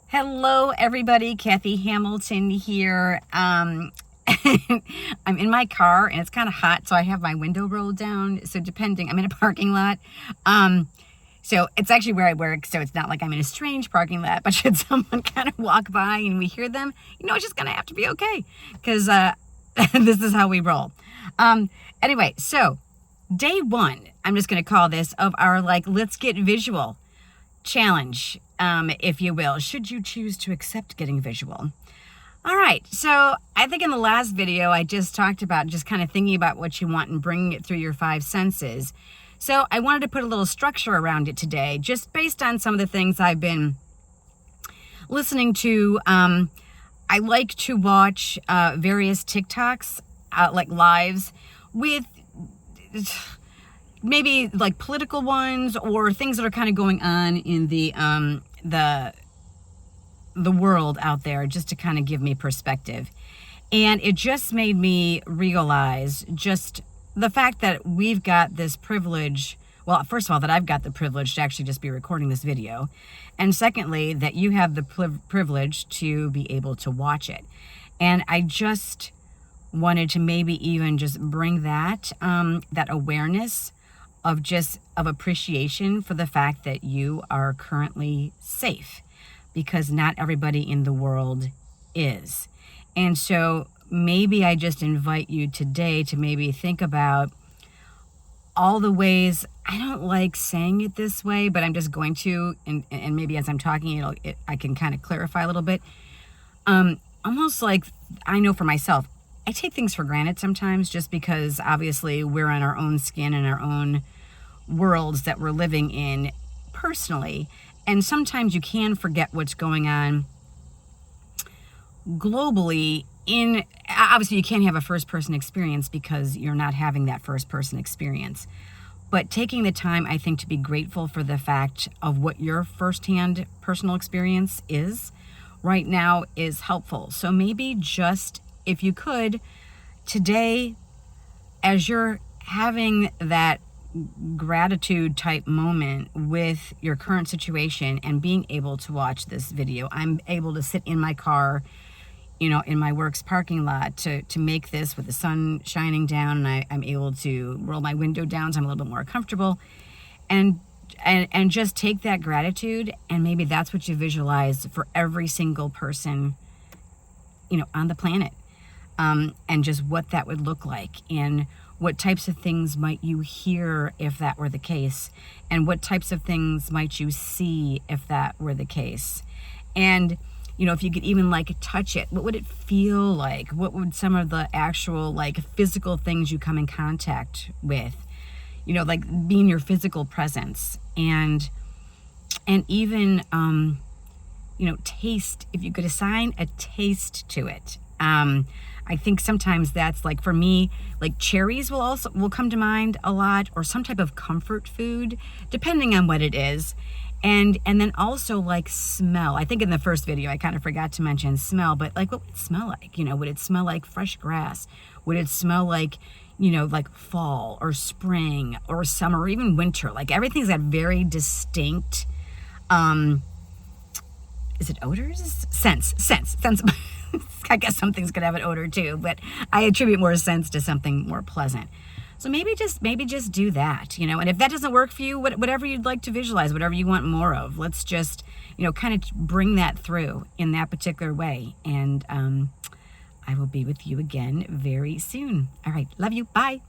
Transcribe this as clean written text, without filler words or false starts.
Hello, everybody. Kathy Hamilton here. I'm in my car and it's kind of hot, so I have my window rolled down. So I'm in a parking lot. So it's actually where I work, so it's not like I'm in a strange parking lot, but should someone kind of walk by and we hear them, it's just going to have to be okay because this is how we roll. Anyway, so day one, I'm just going to call this, of our let's get visual challenge, if you will, should you choose to accept getting visual. All right, so I think in the last video I just talked about just kind of thinking about what you want and bringing it through your five senses. So I wanted to put a little structure around it today, just based on some of the things I've been listening to. I like to watch various TikToks, like lives, with maybe like political ones or things that are kind of going on in the world out there, just to kind of give me perspective. And it just made me realize just the fact that we've got this privilege. Well, first of all, that I've got the privilege to actually just be recording this video. And secondly, that you have the privilege to be able to watch it. And I just wanted to maybe even just bring that awareness of appreciation for the fact that you are currently safe, because not everybody in the world is. And so maybe I just invite you today to maybe think about all the ways. I don't like saying it this way, but I'm just going to, and maybe as I'm talking, I can kind of clarify a little bit. Almost like, I know for myself, I take things for granted sometimes, just because obviously we're in our own skin and our own worlds that we're living in personally. And sometimes you can forget what's going on globally. Obviously you can't have a first person experience because you're not having that first person experience. But taking the time, I think, to be grateful for the fact of what your firsthand personal experience is right now is helpful. So maybe just, if you could, today, as you're having that gratitude type moment with your current situation and being able to watch this video, I'm able to sit in my car, in my work's parking lot to make this with the sun shining down, and I'm able to roll my window down so I'm a little bit more comfortable, and just take that gratitude, and maybe that's what you visualize for every single person, on the planet, and just what that would look like, and what types of things might you hear if that were the case, and what types of things might you see if that were the case. And if you could even touch it, what would it feel like? What would some of the actual physical things you come in contact with, being your physical presence, and even taste, if you could assign a taste to it. I think sometimes that's for me, cherries will come to mind a lot, or some type of comfort food, depending on what it is. And then also smell. I think in the first video I kind of forgot to mention smell, but what would it smell like? Would it smell like fresh grass? Would it smell like fall or spring or summer or even winter? Everything's got very distinct, is it odors? Sense. I guess some things could have an odor too, but I attribute more sense to something more pleasant. So maybe just do that, and if that doesn't work for you, whatever you'd like to visualize, whatever you want more of, let's just, kind of bring that through in that particular way. And I will be with you again very soon. All right. Love you. Bye.